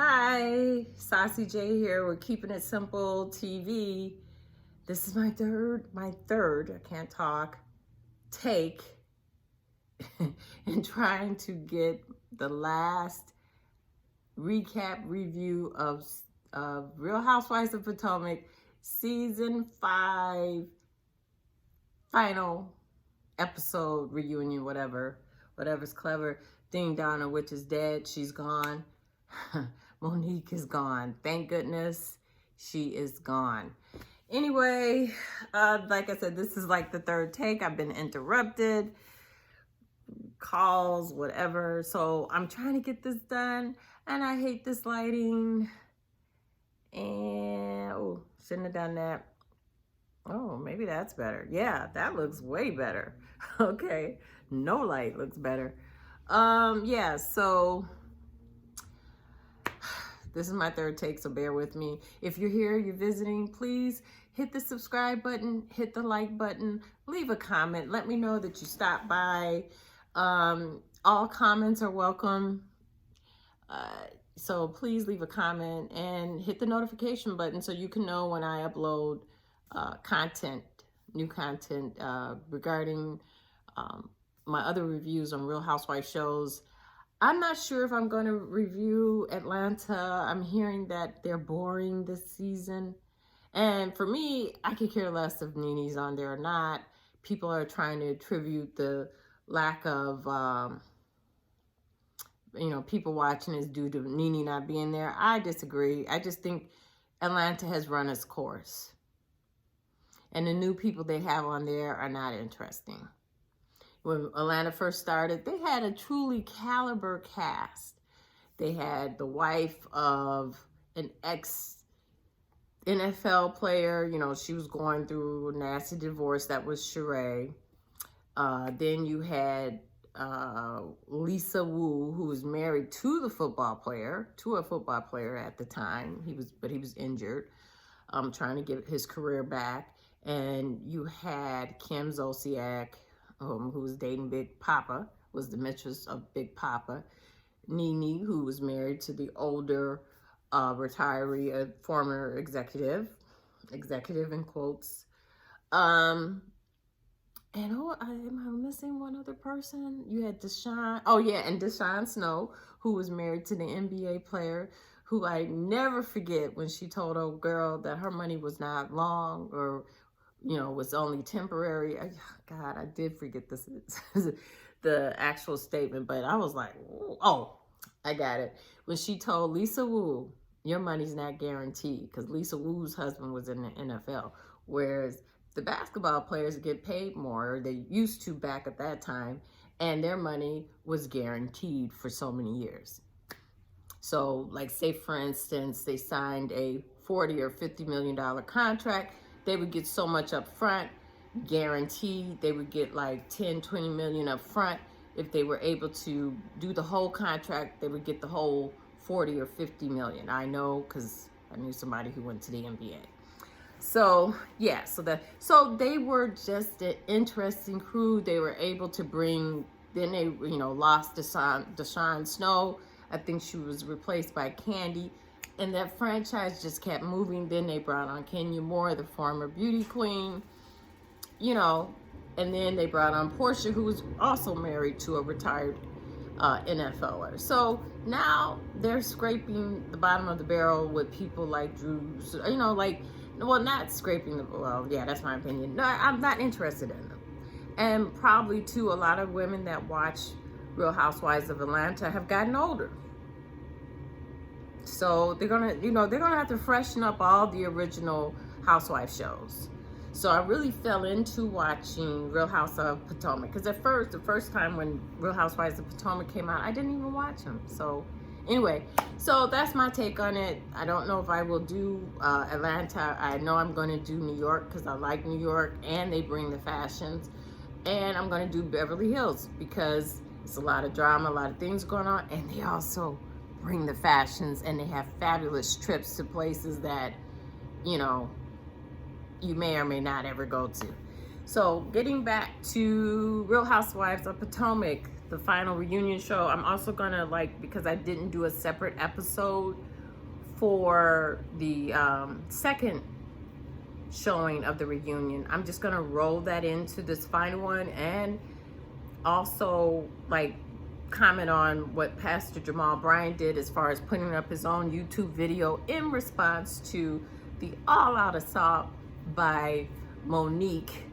Hi, Saucy J here with Keeping It Simple TV. This is my third, I can't talk, take in trying to get the last recap review of Real Housewives of Potomac Season 5 final episode reunion, whatever's clever. Ding Donna, which is dead, she's gone. Monique is gone. Thank goodness she is gone. Anyway, like I said, this is like the third take. I've been interrupted, calls, whatever. So I'm trying to get this done, and I hate this lighting. And oh, shouldn't have done that. Oh, maybe that's better. Yeah, that looks way better. Okay, no light looks better. Yeah, so this is my third take, so bear with me. If you're here, you're visiting, please hit the subscribe button, hit the like button, leave a comment. Let me know that you stopped by. All comments are welcome. So please leave a comment and hit the notification button so you can know when I upload new content regarding my other reviews on Real Housewives shows. I'm not sure if I'm going to review Atlanta. I'm hearing that they're boring this season. And for me, I could care less if Nene's on there or not. People are trying to attribute the lack of, people watching is due to Nene not being there. I disagree. I just think Atlanta has run its course. And the new people they have on there are not interesting. When Atlanta first started, they had a truly caliber cast. They had the wife of an ex-NFL player. She was going through a nasty divorce. That was Sheree. Then you had Lisa Wu, who was married to a football player at the time. He was injured, trying to get his career back. And you had Kim Zolciak, who was dating Big Papa, was the mistress of Big Papa. Nene, who was married to the older retiree, former executive in quotes. And am I missing one other person? You had Deshaun. Oh yeah, and Deshaun Snow, who was married to the NBA player, who I never forget when she told a girl that her money was not long or was only temporary. God, I did forget this, the actual statement, but I was like, oh, I got it. When she told Lisa Wu, your money's not guaranteed, because Lisa Wu's husband was in the NFL, whereas the basketball players get paid more, or they used to back at that time, and their money was guaranteed for so many years. So, like, say, for instance, they signed a $40 or $50 million contract. They would get so much up front, guaranteed. They would get like 10, 20 million up front. If they were able to do the whole contract, they would get the whole 40 or 50 million. I know, because I knew somebody who went to the NBA. So yeah, so they were just an interesting crew. They were able to bring, then they lost Deshaun Snow. I think she was replaced by Candy. And that franchise just kept moving. Then they brought on Kenya Moore, the former beauty queen, and then they brought on Portia, who was also married to a retired NFLer. So now they're scraping the bottom of the barrel with people like Drew, not scraping that's my opinion. No, I'm not interested in them. And probably too, a lot of women that watch Real Housewives of Atlanta have gotten older. So they're gonna have to freshen up all the original Housewives shows. So I really fell into watching Real House of Potomac, because at first, the first time when Real Housewives of Potomac came out, I didn't even watch them. So anyway, so that's my take on it. I don't know if I will do Atlanta. I know I'm going to do New York, because I like New York and they bring the fashions. And I'm going to do Beverly Hills, because it's a lot of drama, a lot of things going on, and they also bring the fashions, and they have fabulous trips to places that you may or may not ever go to. So getting back to Real Housewives of Potomac, the final reunion show. I'm also gonna, like, because I didn't do a separate episode for the second showing of the reunion, I'm just gonna roll that into this final one, and also like comment on what Pastor Jamal Bryant did as far as putting up his own YouTube video in response to the all-out assault by Monique.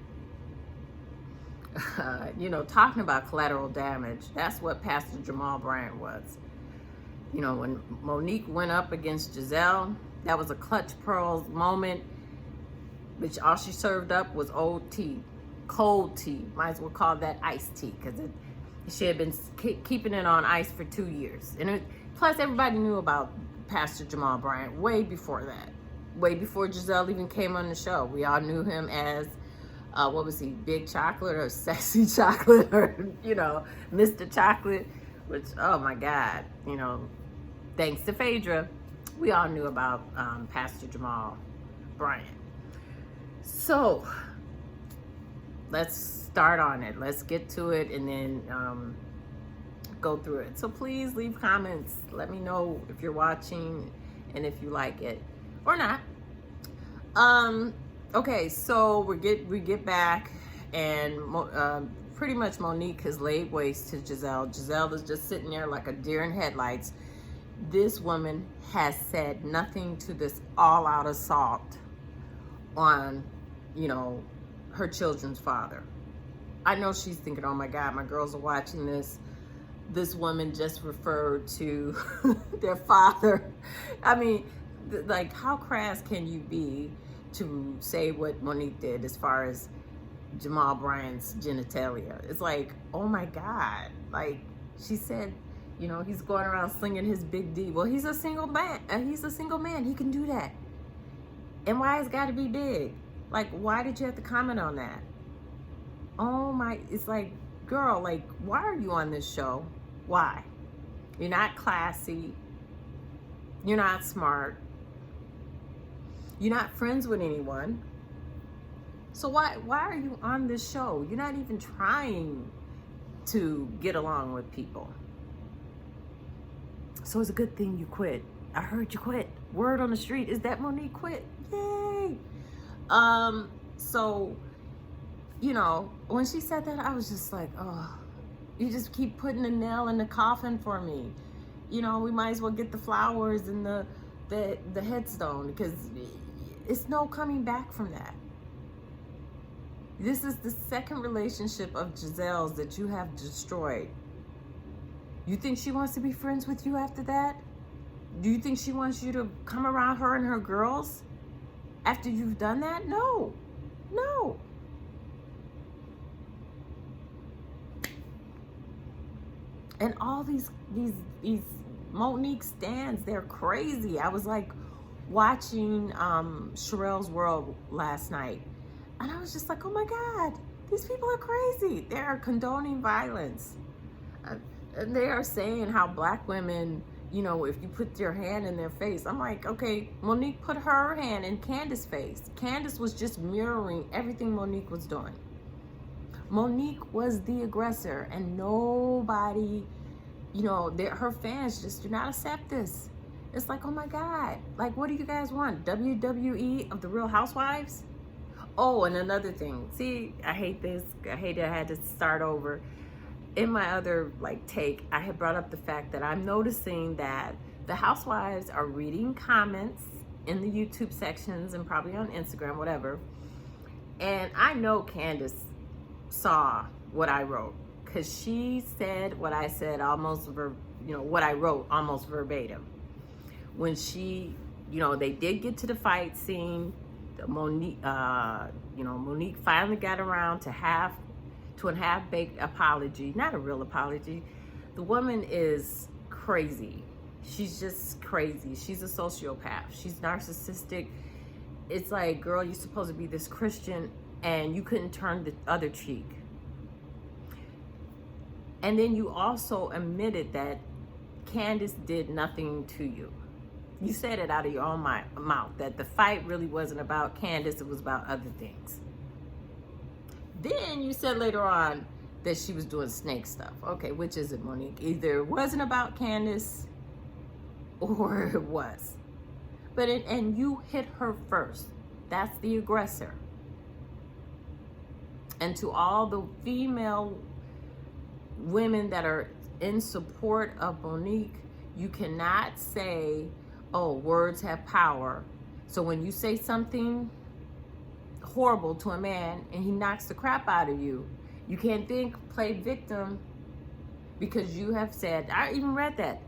You know, talking about collateral damage. That's what Pastor Jamal Bryant was. You know, when Monique went up against Giselle, that was a clutch pearls moment, which all she served up was old tea, cold tea. Might as well call that iced tea, because she had been keeping it on ice for 2 years. And plus, everybody knew about Pastor Jamal Bryant way before that. Way before Giselle even came on the show. We all knew him as, what was he, Big Chocolate or Sexy Chocolate, or, you know, Mr. Chocolate, which, oh my God, you know, thanks to Phaedra, we all knew about Pastor Jamal Bryant. So, let's start on it. Let's get to it and then go through it. So please leave comments. Let me know if you're watching and if you like it or not. Okay, so we get back, and pretty much Monique has laid waste to Giselle. Giselle is just sitting there like a deer in headlights. This woman has said nothing to this all-out assault on, you know, her children's father. I know she's thinking, oh my God, my girls are watching this. This woman just referred to their father. I mean, like, how crass can you be to say what Monique did as far as Jamal Bryant's genitalia? It's like, oh my God. Like, she said, you know, he's going around slinging his big D. Well, he's a single man. He's a single man. He can do that. And why it's got to be big? Like, why did you have to comment on that? Oh my, it's like, girl, like, why are you on this show? Why? You're not classy. You're not smart. You're not friends with anyone. So why are you on this show? You're not even trying to get along with people. So it's a good thing you quit. I heard you quit. Word on the street is that Monique quit. Yay. So, you know, when she said that, I was just like, oh, you just keep putting a nail in the coffin for me. You know, we might as well get the flowers and the headstone, because it's no coming back from that. This is the second relationship of Giselle's that you have destroyed. You think she wants to be friends with you after that? Do you think she wants you to come around her and her girls after you've done that? No. No. And all these Monique stands, they're crazy. I was like watching Sherelle's World last night, and I was just like, oh my God, these people are crazy. They are condoning violence. And they are saying how black women, you know, if you put your hand in their face. I'm like, okay, Monique put her hand in Candace's face. Candace was just mirroring everything Monique was doing. Monique was the aggressor, and nobody, you know, her fans just do not accept this. It's like, oh my God, like, what do you guys want? WWE of the Real Housewives? Oh, and another thing. See, I hate this. I hate that I had to start over. In my other, like, take, I had brought up the fact that I'm noticing that the housewives are reading comments in the YouTube sections and probably on Instagram, whatever. And I know Candace saw what I wrote, because she said what I said almost, what I wrote almost verbatim. When she, you know, they did get to the fight scene, Monique, Monique finally got around to a half-baked apology, not a real apology. The woman is crazy. She's just crazy. She's a sociopath. She's narcissistic. It's like, girl, you're supposed to be this Christian, and you couldn't turn the other cheek. And then you also admitted that Candace did nothing to you. You said it out of your own mouth, that the fight really wasn't about Candace, it was about other things. Then you said later on that she was doing snake stuff. Okay, which is it, Monique? Either it wasn't about Candace or it was. But and you hit her first. That's the aggressor. And to all the female women that are in support of Monique, you cannot say, oh, words have power. So when you say something horrible to a man and he knocks the crap out of you, you can't play victim, because you have said, I even read that.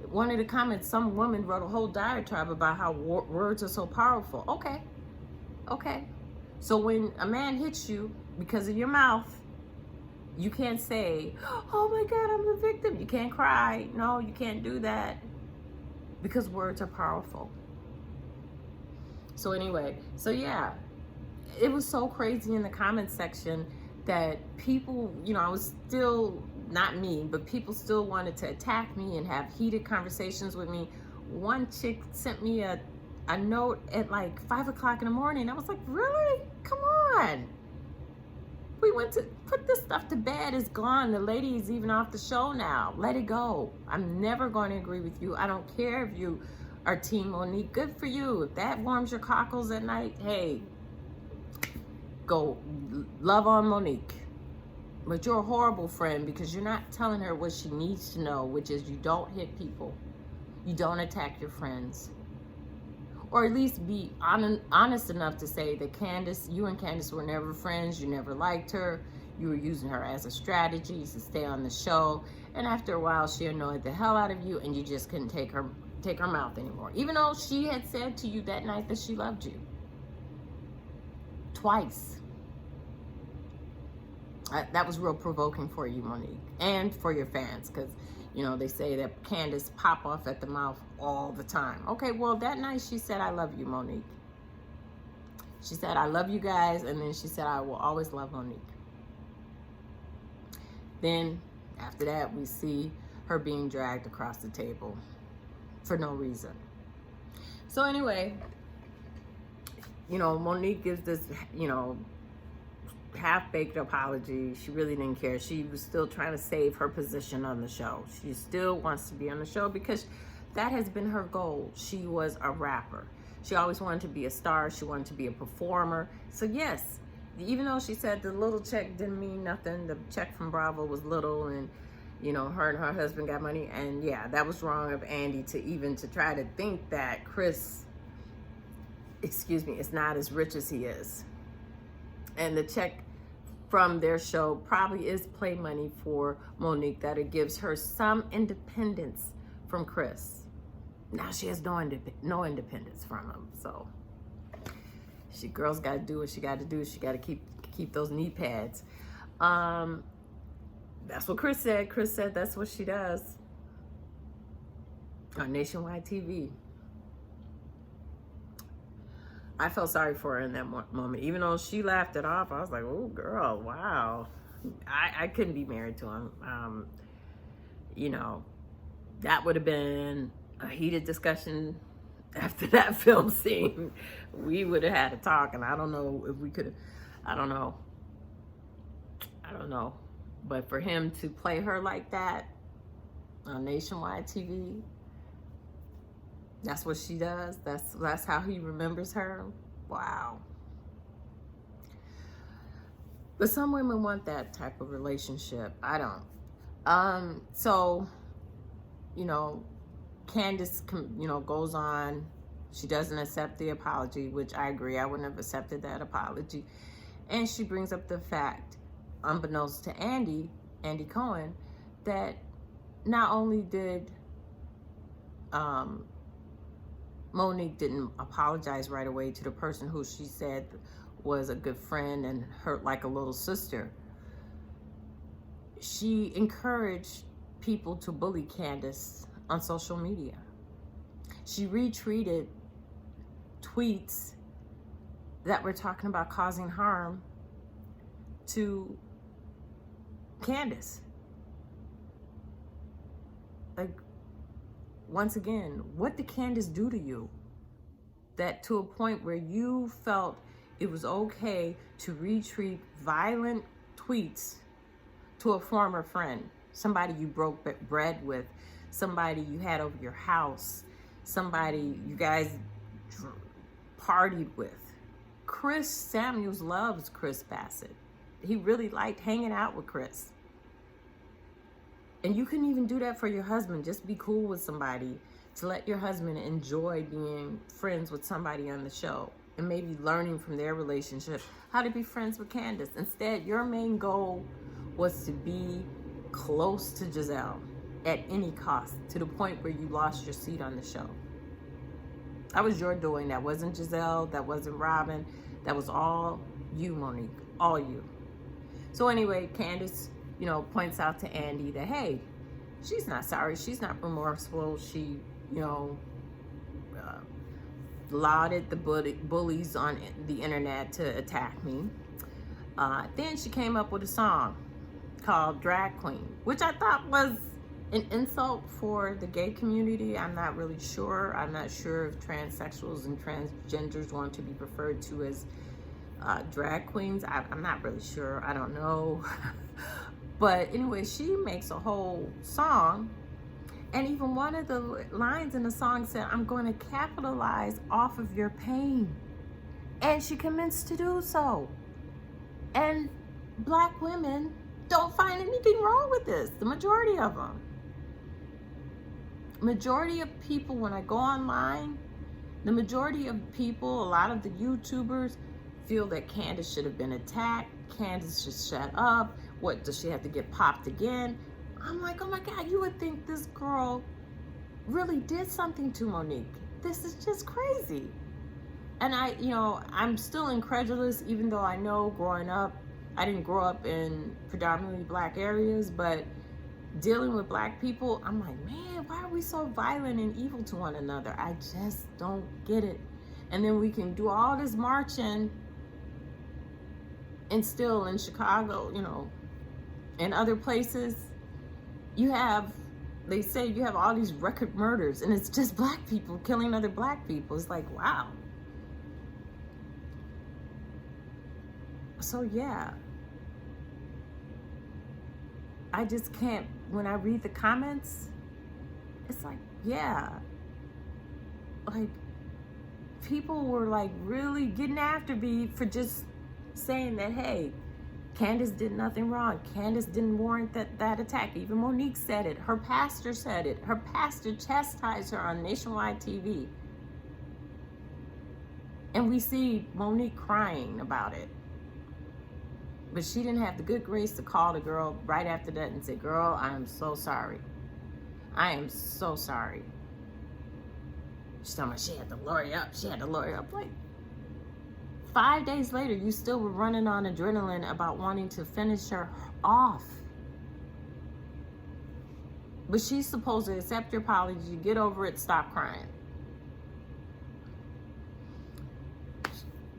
One of the comments, some woman wrote a whole diatribe about how words are so powerful. Okay. So when a man hits you because of your mouth, you can't say, oh my God, I'm the victim. You can't cry. No, you can't do that, because words are powerful. So anyway, so yeah, it was so crazy in the comment section that people, I was still, not me, but people still wanted to attack me and have heated conversations with me. One chick sent me a note at like 5 o'clock in the morning. I was like, really? Come on. We went to put this stuff to bed. It's gone. The lady is even off the show now. Let it go. I'm never going to agree with you. I don't care if you are Team Monique. Good for you. If that warms your cockles at night, hey, go love on Monique. But you're a horrible friend, because you're not telling her what she needs to know, which is you don't hit people. You don't attack your friends. Or at least be honest enough to say that you and Candace were never friends. You never liked her. You were using her as a strategy to stay on the show. And after a while, she annoyed the hell out of you, and you just couldn't take her mouth anymore. Even though she had said to you that night that she loved you. Twice. That was real provoking for you, Monique, and for your fans, because, they say that Candace pop off at the mouth all the time. Okay, well, that night she said, I love you, Monique. She said, I love you guys, and then she said, I will always love Monique. Then, after that, we see her being dragged across the table for no reason. So anyway, Monique gives this, half-baked apology. She really didn't care. She was still trying to save her position on the show. She still wants to be on the show because that has been her goal. She was a rapper. She always wanted to be a star. She wanted to be a performer. So yes, even though she said the little check didn't mean nothing, the check from Bravo was little, and her and her husband got money, and yeah, that was wrong of Andy to try to think that Chris, is not as rich as he is. And the check from their show probably is play money for Monique, that it gives her some independence from Chris. Now she has no independence from him. So girls got to do what she got to do. She got to keep those knee pads. That's what Chris said. Chris said that's what she does on Nationwide TV. I felt sorry for her in that moment. Even though she laughed it off, I was like, oh, girl, wow. I couldn't be married to him. That would have been a heated discussion after that film scene. We would have had a talk, and I don't know if we could have, I don't know. But for him to play her like that on Nationwide TV, that's what she does. That's how he remembers her. Wow. But some women want that type of relationship. I don't. So, Candace, goes on. She doesn't accept the apology, which I agree. I wouldn't have accepted that apology. And she brings up the fact, unbeknownst to Andy Cohen, that not only did Monique didn't apologize right away to the person who she said was a good friend and hurt like a little sister. She encouraged people to bully Candace on social media. She retweeted tweets that were talking about causing harm to Candace. Like, once again, what did Candace do to you? That to a point where you felt it was okay to retweet violent tweets to a former friend, somebody you broke bread with, somebody you had over your house, somebody you guys partied with. Chris Samuels loves Chris Bassett. He really liked hanging out with Chris. And you can even do that for your husband. Just be cool with somebody to let your husband enjoy being friends with somebody on the show and maybe learning from their relationship how to be friends with Candace. Instead, your main goal was to be close to Giselle at any cost, to the point where you lost your seat on the show. That was your doing. That wasn't Giselle. That wasn't Robin. That was all you, Monique. All you. So anyway, Candace, points out to Andy that, hey, she's not sorry. She's not remorseful. She, lauded the bullies on the internet to attack me. Then she came up with a song called Drag Queen, which I thought was an insult for the gay community. I'm not really sure. I'm not sure if transsexuals and transgenders want to be referred to as drag queens. I'm not really sure. I don't know. But anyway, she makes a whole song. And even one of the lines in the song said, I'm going to capitalize off of your pain. And she commenced to do so. And Black women don't find anything wrong with this. The majority of them. Majority of people, when I go online, the majority of people, a lot of the YouTubers, feel that Candace should have been attacked. Candace should shut up. What, does she have to get popped again? I'm like, oh my God, you would think this girl really did something to Monique. This is just crazy. And I'm still incredulous, even though I know growing up, I didn't grow up in predominantly Black areas, but dealing with Black people, I'm like, man, why are we so violent and evil to one another? I just don't get it. And then we can do all this marching and still in Chicago, and other places, they say you have all these record murders and it's just Black people killing other Black people. It's like, wow. So yeah, I just can't, when I read the comments, it's like, yeah, like people were like really getting after me for just saying that, hey, Candace did nothing wrong. Candace didn't warrant that attack. Even Monique said it. Her pastor said it. Her pastor chastised her on nationwide TV. And we see Monique crying about it. But she didn't have the good grace to call the girl right after that and say, girl, I am so sorry. I am so sorry. She's talking about she had to lawyer up. She had to lawyer up. Like, 5 days later, you still were running on adrenaline about wanting to finish her off. But she's supposed to accept your apology, get over it, stop crying.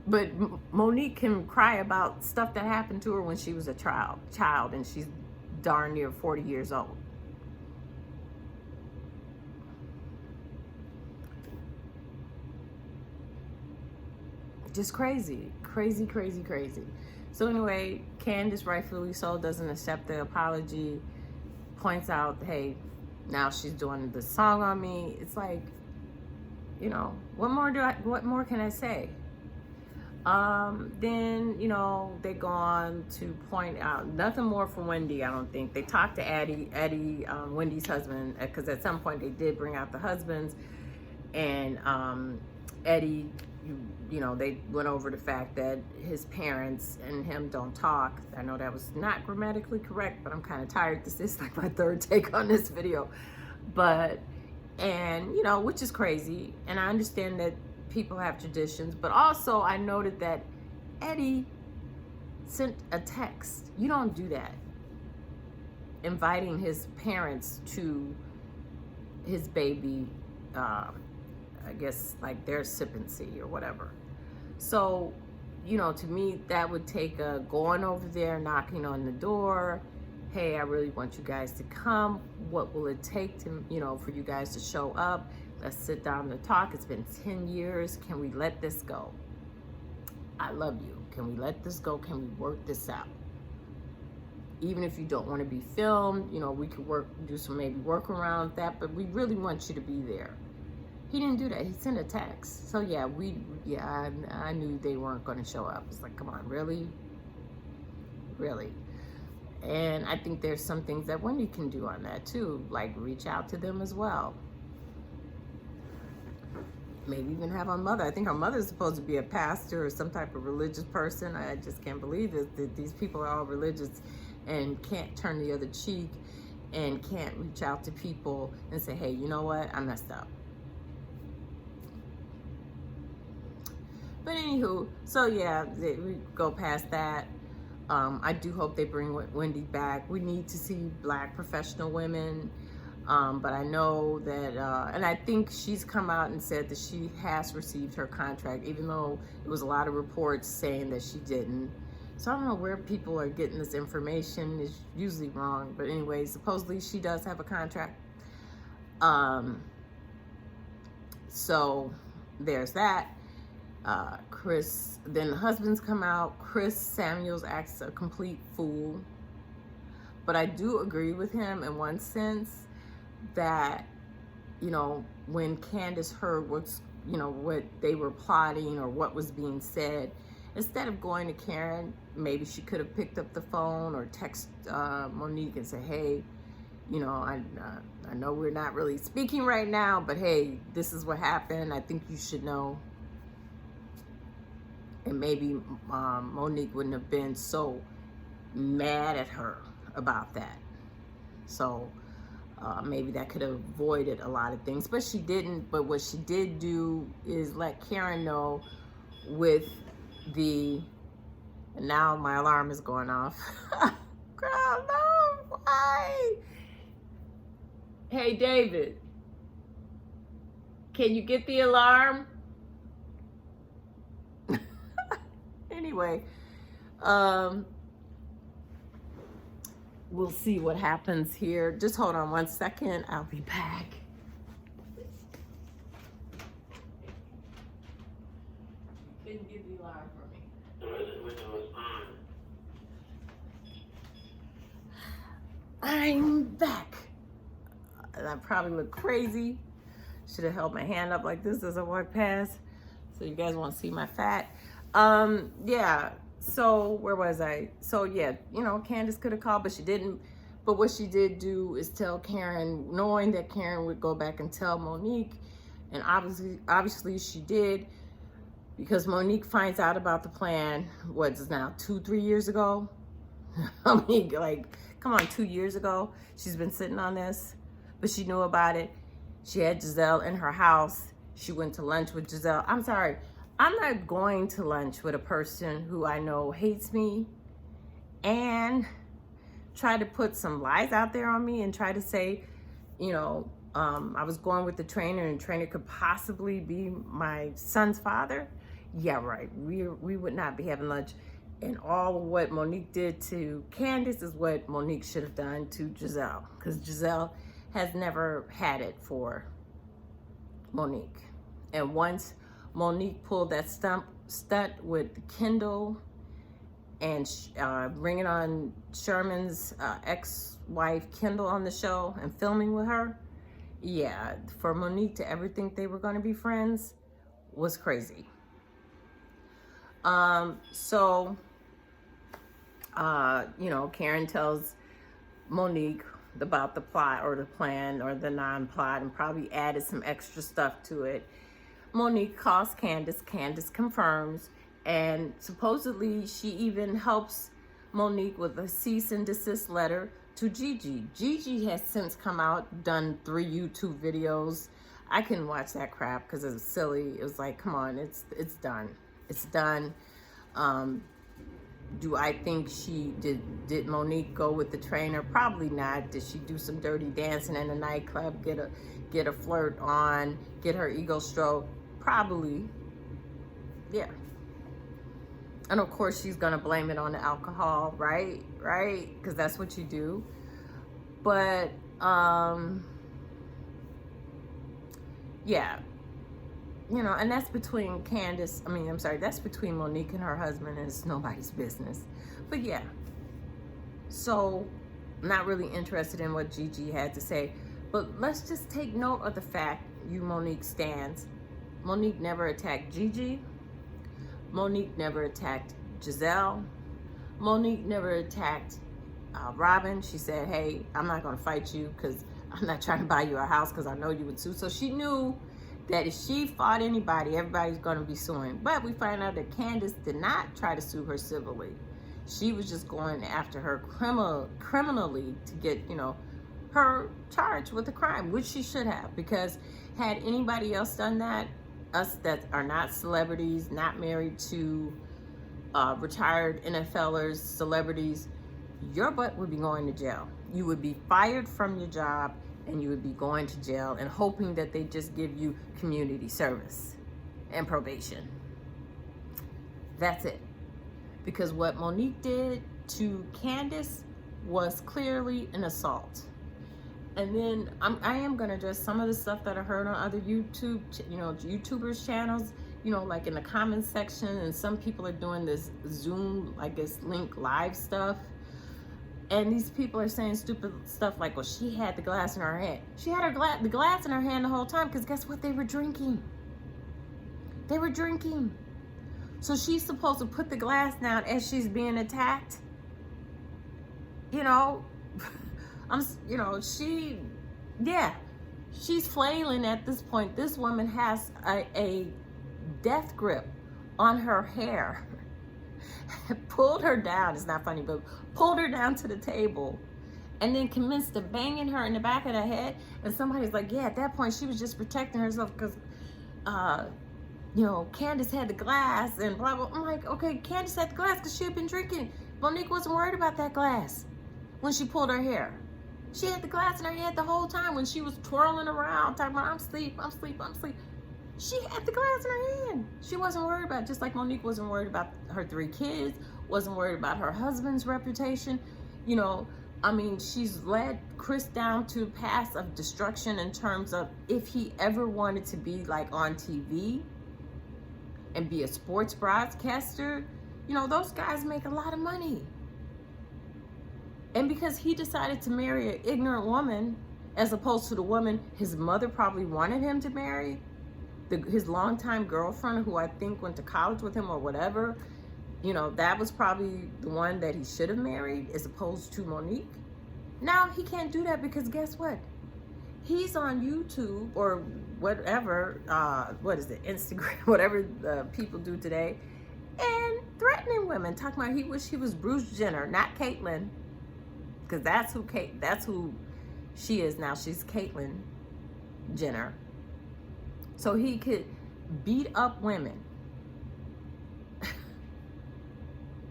But Monique can cry about stuff that happened to her when she was a child, and she's darn near 40 years old. Just crazy, crazy, crazy, crazy. So anyway, Candace, rightfully so, doesn't accept the apology, points out, hey, now she's doing the song on me. It's like, what more can I say? Then, they go on to point out nothing more from Wendy, I don't think. They talked to Eddie, Wendy's husband, because at some point they did bring out the husbands, and Eddie, they went over the fact that his parents and him don't talk. I know that was not grammatically correct, but I'm kind of tired. This is like my third take on this video. Which is crazy. And I understand that people have traditions, but also I noted that Eddie sent a text. You don't do that. Inviting his parents to his baby, I guess like their sippancy or whatever. So, to me, that would take a going over there, knocking on the door. Hey, I really want you guys to come. What will it take to, for you guys to show up? Let's sit down and talk. It's been 10 years. Can we let this go? I love you. Can we let this go? Can we work this out? even if you don't want to be filmed, you know, we could do some maybe work around that, but we really want you to be there. He didn't do that. He sent a text. So yeah, I knew they weren't going to show up. It's like, come on, really? Really? And I think there's some things that Wendy can do on that too, like reach out to them as well. Maybe even have her mother. I think her mother's supposed to be a pastor or some type of religious person. I just can't believe it, that these people are all religious and can't turn the other cheek and can't reach out to people and say, hey, you know what? I messed up. But anywho, so yeah, we go past that. I do hope they bring Wendy back. We need to see Black professional women. But I know that, and I think she's come out and said that she has received her contract, even though there was a lot of reports saying that she didn't. So I don't know where people are getting this information. It's usually wrong. But anyway, supposedly she does have a contract. So there's that. Chris, then the husbands come out. Chris Samuels acts a complete fool. But I do agree with him in one sense that, you know, when Candace heard what's, you know, what they were plotting or what was being said, instead of going to Karen, maybe she could have picked up the phone or text Monique and say, hey, you know, I know we're not really speaking right now, but hey, this is what happened. I think you should know. And maybe Monique wouldn't have been so mad at her about that. So maybe that could have avoided a lot of things, but she didn't. But what she did do is let Karen know with the, and now my alarm is going off. Girl, no, why? Hey, David, can you get the alarm? Anyway, we'll see what happens here. Just hold on one second. I'll be back. Couldn't get the alarm for me. The window is on. I'm back. And I probably look crazy. Should have held my hand up like this as I walk past, so you guys won't see my fat. Yeah, so where was I? So yeah, you know, Candace could have called, but she didn't. But what she did do is tell Karen, knowing that Karen would go back and tell Monique, and obviously she did, because Monique finds out about the plan, what is now 2-3 years ago? I mean, like, come on, 2 years ago, she's been sitting on this, but she knew about it. She had Giselle in her house. She went to lunch with Giselle. I'm sorry, I'm not going to lunch with a person who I know hates me and try to put some lies out there on me and try to say, you know, I was going with the trainer and the trainer could possibly be my son's father. Yeah, right. We would not be having lunch. And all of what Monique did to Candace is what Monique should have done to Giselle, because Giselle has never had it for Monique. And once Monique pulled that stunt with Kendall and bringing on Sherman's ex-wife Kendall on the show and filming with her, yeah, for Monique to ever think they were going to be friends was crazy. So, you know, Karen tells Monique about the plot or the plan or the non-plot and probably added some extra stuff to it. Monique calls Candace. Candace confirms, and supposedly she even helps Monique with a cease and desist letter to Gigi. Gigi has since come out, done 3 YouTube videos. I couldn't watch that crap because it was silly. It was like, come on, it's done. It's done. Do I think she did Monique go with the trainer? Probably not. Did she do some dirty dancing in a nightclub, get a flirt on, get her ego stroked? Probably. Yeah. And of course she's gonna blame it on the alcohol, right? Because that's what you do. But yeah, you know, and that's between that's between Monique and her husband, and it's nobody's business. But yeah, So I'm not really interested in what Gigi had to say, but let's just take note of the fact you Monique stands. Monique never attacked Gigi. Monique never attacked Giselle. Monique never attacked Robin. She said, hey, I'm not going to fight you because I'm not trying to buy you a house because I know you would sue. So she knew that if she fought anybody, everybody's going to be suing. But we find out that Candace did not try to sue her civilly. She was just going after her criminally to get, you know, her charged with a crime, which she should have, because had anybody else done that, us that are not celebrities, not married to retired NFLers, celebrities, your butt would be going to jail. You would be fired from your job and you would be going to jail and hoping that they just give you community service and probation. That's it. Because what Monique did to Candace was clearly an assault. And then I am going to address some of the stuff that I heard on other YouTube, YouTubers channels, like in the comments section. And some people are doing this Zoom, I guess, link live stuff. And these people are saying stupid stuff like, well, she had the glass in her hand. She had the glass in her hand the whole time because guess what? They were drinking. They were drinking. So she's supposed to put the glass down as she's being attacked. She's flailing at this point. This woman has a death grip on her hair. Pulled her down, it's not funny, but pulled her down to the table and then commenced to banging her in the back of the head. And somebody's like, yeah, at that point she was just protecting herself because Candace had the glass and blah, blah. I'm like, okay, Candace had the glass because she had been drinking. Monique wasn't worried about that glass when she pulled her hair. She had the glass in her head the whole time when she was twirling around, talking about, I'm asleep. She had the glass in her hand. She wasn't worried about it, just like Monique wasn't worried about her 3 kids, wasn't worried about her husband's reputation. She's led Chris down to a path of destruction in terms of if he ever wanted to be like on TV and be a sports broadcaster, those guys make a lot of money. And because he decided to marry an ignorant woman as opposed to the woman his mother probably wanted him to marry, his longtime girlfriend who I think went to college with him or whatever, that was probably the one that he should have married as opposed to Monique. Now he can't do that because guess what? He's on YouTube or whatever, Instagram, whatever the people do today, and threatening women, talking about he wish he was Bruce Jenner, not Caitlyn, because that's who she is now. She's Caitlyn Jenner. So he could beat up women.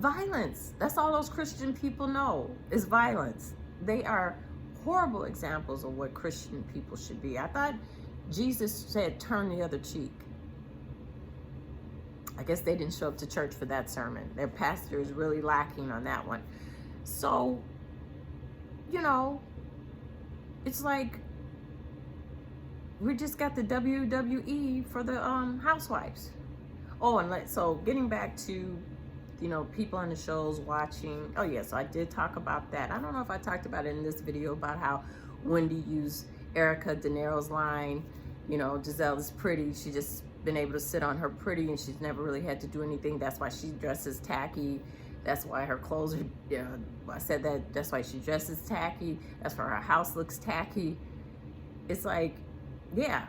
Violence. That's all those Christian people know is violence. They are horrible examples of what Christian people should be. I thought Jesus said, turn the other cheek. I guess they didn't show up to church for that sermon. Their pastor is really lacking on that one. So, it's like we just got the WWE for the housewives. Oh, and so getting back to, people on the shows watching. Oh, yeah, so I did talk about that. I don't know if I talked about it in this video about how Wendy used Erica De Niro's line, Giselle is pretty. She just been able to sit on her pretty and she's never really had to do anything. That's why she dresses tacky. That's why her clothes are, I said that, that's why she dresses tacky. That's why her house looks tacky. It's like, yeah.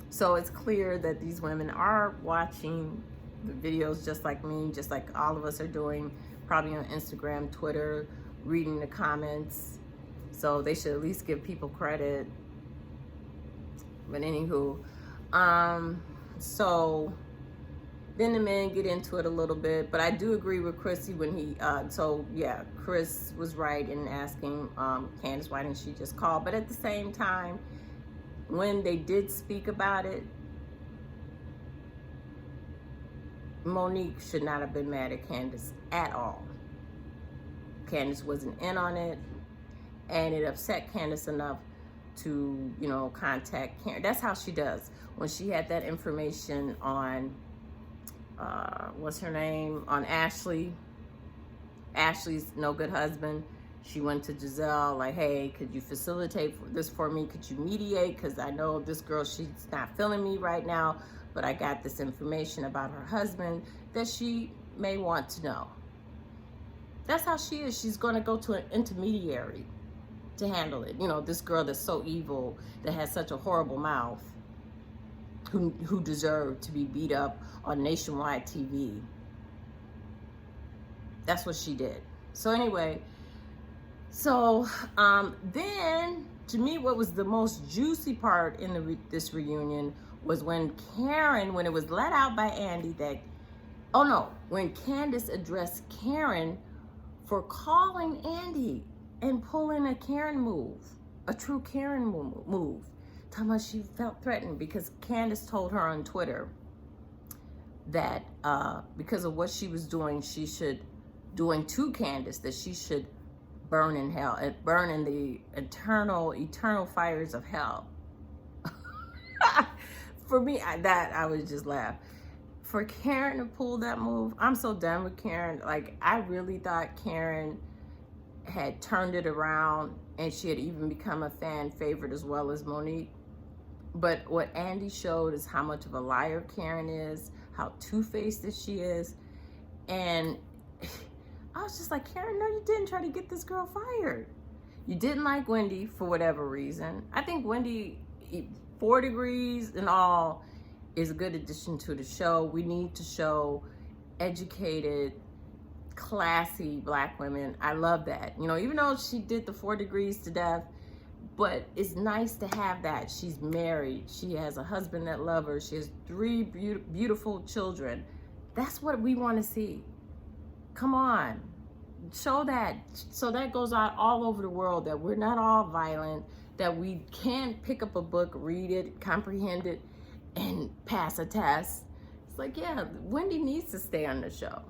So it's clear that these women are watching the videos just like me, just like all of us are doing, probably on Instagram, Twitter, reading the comments. So they should at least give people credit. But anywho, so then the men get into it a little bit, but I do agree with Chrissy when he, Chris was right in asking Candace, why didn't she just call? But at the same time, when they did speak about it, Monique should not have been mad at Candace at all. Candace wasn't in on it, and it upset Candace enough to, contact Karen. That's how she does. When she had that information on, what's her name, on Ashley, Ashley's no good husband. She went to Giselle like, hey, could you facilitate this for me? Could you mediate? Because I know this girl, she's not feeling me right now, but I got this information about her husband that she may want to know. That's how she is. She's going to go to an intermediary to handle it. You know, this girl that's so evil, that has such a horrible mouth, who deserved to be beat up on nationwide TV. That's what she did. So anyway, then to me, what was the most juicy part in this reunion was when Karen, when it was let out by Andy that, oh no, when Candace addressed Karen for calling Andy and pulling a Karen move, a true Karen move. Talking about she felt threatened because Candace told her on Twitter that because of what she was doing to Candace, that she should burn in hell, burn in the eternal fires of hell. For me, I would just laugh. For Karen to pull that move, I'm so done with Karen. Like, I really thought Karen had turned it around and she had even become a fan favorite as well as Monique. But what Andy showed is how much of a liar Karen is, how two-faced she is. And I was just like, Karen, no, you didn't try to get this girl fired. You didn't like Wendy for whatever reason. I think Wendy, 4 Degrees and all, is a good addition to the show. We need to show educated, classy Black women. I love that. You know, even though she did the 4 Degrees to death, but it's nice to have that. She's married. She has a husband that loves her. She has 3 beautiful children. That's what we want to see. Come on. Show that. So that goes out all over the world, that we're not all violent, that we can pick up a book, read it, comprehend it, and pass a test. It's like, yeah, Wendy needs to stay on the show.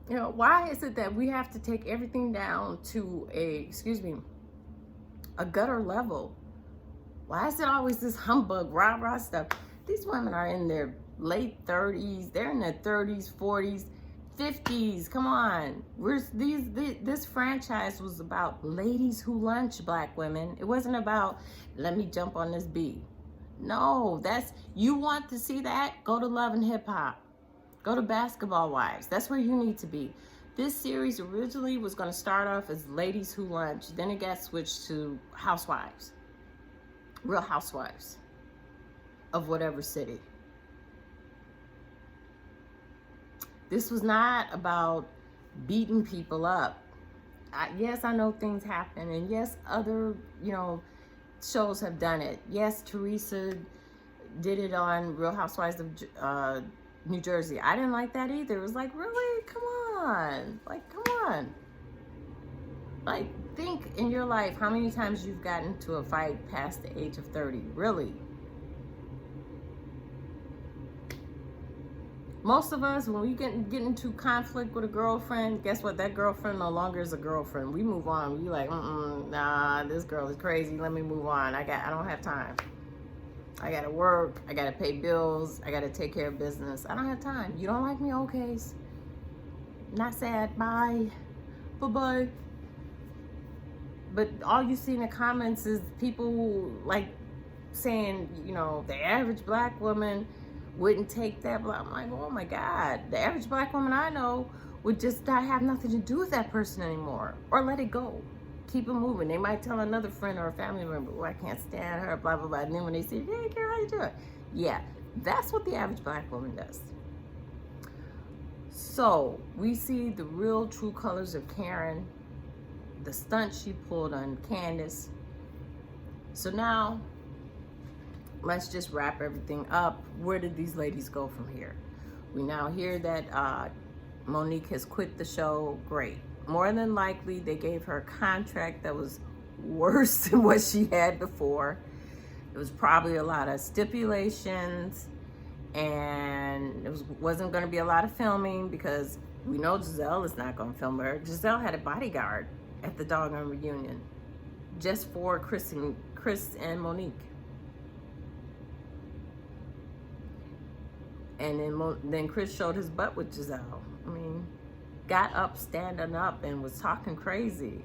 You know, why is it that we have to take everything down to a gutter level? Why is it always this humbug, rah-rah stuff? These women are in their late 30s. They're in their 30s, 40s, 50s. Come on. This franchise was about ladies who lunch, Black women. It wasn't about, let me jump on this bee. No, you want to see that? Go to Love and Hip Hop. Go to Basketball Wives. That's where you need to be. This series originally was going to start off as Ladies Who Lunch. Then it got switched to Housewives. Real Housewives of whatever city. This was not about beating people up. Yes, I know things happen. And yes, other, shows have done it. Yes, Teresa did it on Real Housewives of New Jersey. I didn't like that either. It was like, really? Come on. Like, come on. Like, think in your life how many times you've gotten into a fight past the age of 30. Really? Most of us, when we get into conflict with a girlfriend, guess what? That girlfriend no longer is a girlfriend. We move on. We like, nah, this girl is crazy. Let me move on. I don't have time. I gotta work, I gotta pay bills, I gotta take care of business. I don't have time. You don't like me? Okay. Not sad. Bye. Bye-bye. But all you see in the comments is people like saying, the average Black woman wouldn't take that. I'm like, oh my God. The average Black woman I know would just not have nothing to do with that person anymore. Or let it go. Keep it moving. They might tell another friend or a family member, oh, I can't stand her, blah, blah, blah. And then when they say, hey, Karen, how you doing? Yeah, that's what the average Black woman does. So we see the real true colors of Karen, the stunt she pulled on Candace. So now, let's just wrap everything up. Where did these ladies go from here? We now hear that Monique has quit the show. Great. More than likely, they gave her a contract that was worse than what she had before. It was probably a lot of stipulations, and it wasn't going to be a lot of filming because we know Giselle is not going to film her. Giselle had a bodyguard at the doggone reunion just for Chris and Monique. And then Chris showed his butt with Giselle. I mean, got up standing up and was talking crazy.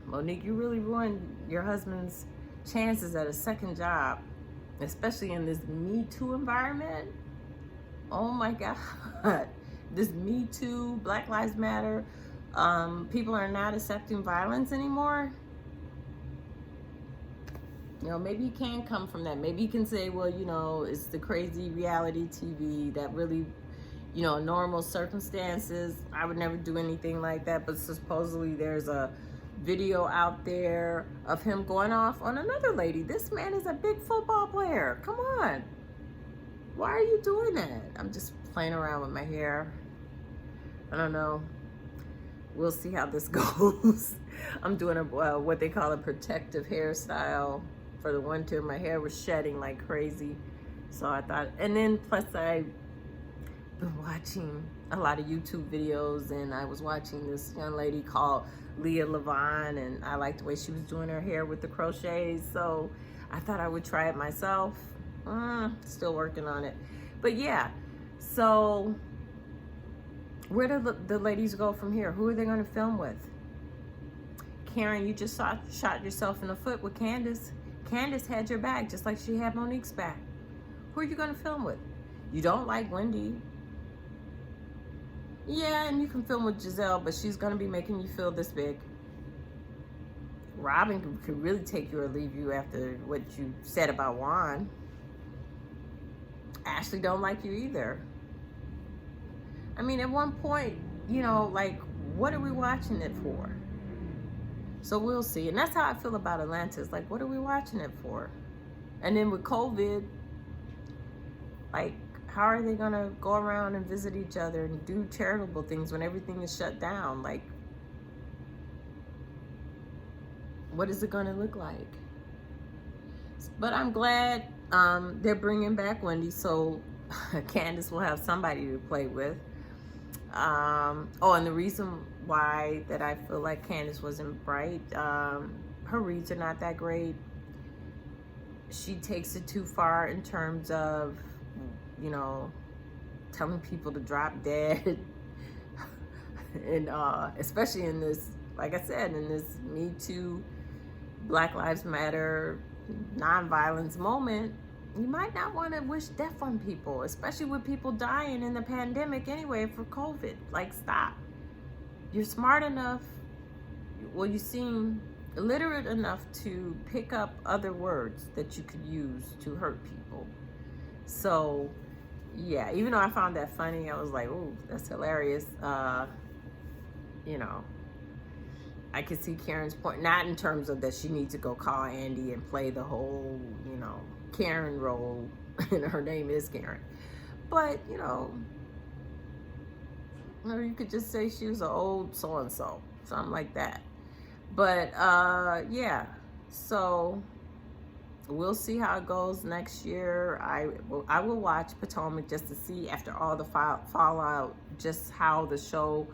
Monique, you really ruined your husband's chances at a second job, especially in this Me Too environment. Oh my God. This Me Too, Black Lives Matter, people are not accepting violence anymore. You know, maybe you can come from that. Maybe you can say, well, you know, it's the crazy reality TV that really, you know, normal circumstances, I would never do anything like that. But supposedly there's a video out there of him going off on another lady. This man is a big football player. Come on. Why are you doing that? I'm just playing around with my hair. I don't know. We'll see how this goes. I'm doing a what they call a protective hairstyle for the winter. My hair was shedding like crazy. So I thought, and then plus I've been watching a lot of YouTube videos, and I was watching this young lady called Leah Levine, and I liked the way she was doing her hair with the crochets. So I thought I would try it myself. Still working on it. But yeah, so where do the ladies go from here? Who are they going to film with? Karen, you just shot yourself in the foot with Candace. Candace had your back just like she had Monique's back. Who are you going to film with? You don't like Wendy. Yeah, and you can film with Giselle, but she's going to be making you feel this big. Robin could really take you or leave you after what you said about Juan. Ashley don't like you either. I mean, at one point, you know, like, what are we watching it for? So we'll see. And that's how I feel about Atlanta. It's like, what are we watching it for? And then with COVID, like, how are they going to go around and visit each other and do charitable things when everything is shut down? Like, what is it going to look like? But I'm glad they're bringing back Wendy, so Candace will have somebody to play with. Oh, and the reason why that I feel like Candace wasn't bright, her reads are not that great. She takes it too far in terms of, you know, telling people to drop dead. And especially in this, like I said, in this Me Too, Black Lives Matter, nonviolence moment, you might not want to wish death on people, especially with people dying in the pandemic anyway for COVID. Like, stop. You're smart enough, well, you seem literate enough to pick up other words that you could use to hurt people. So, yeah, even though I found that funny, I was like, oh, that's hilarious. You know, I could see Karen's point, not in terms of that she needs to go call Andy and play the whole, you know, Karen role, and her name is Karen. But, you know, or you could just say she was an old so-and-so, something like that. But, yeah, so we'll see how it goes next year. I will watch Potomac just to see, after all the fallout, just how the show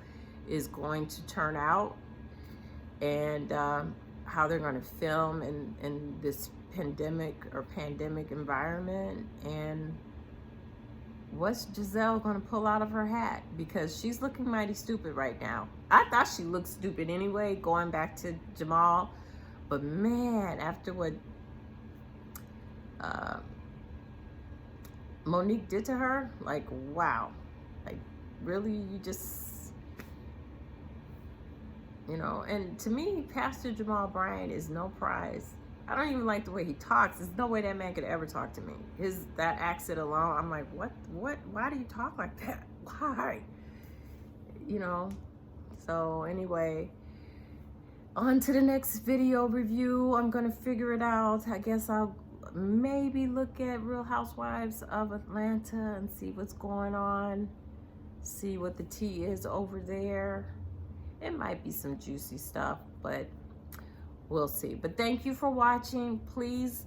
is going to turn out, and how they're going to film in this pandemic environment, and what's Giselle going to pull out of her hat, because she's looking mighty stupid right now. I thought she looked stupid anyway, going back to Jamal, but man, after what Monique did to her, like, wow, like, really, you just, you know. And to me, Pastor Jamal Bryant is no prize. I don't even like the way he talks. There's no way that man could ever talk to me. That accent alone, I'm like, what, why do you talk like that? Why? You know? So anyway, on to the next video review. I'm gonna figure it out. I guess I'll maybe look at Real Housewives of Atlanta and see what's going on. See what the tea is over there. It might be some juicy stuff, but we'll see. But thank you for watching. Please,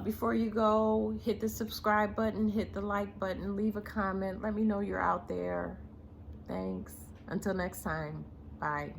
before you go, hit the subscribe button, hit the like button, leave a comment. Let me know you're out there. Thanks. Until next time. Bye.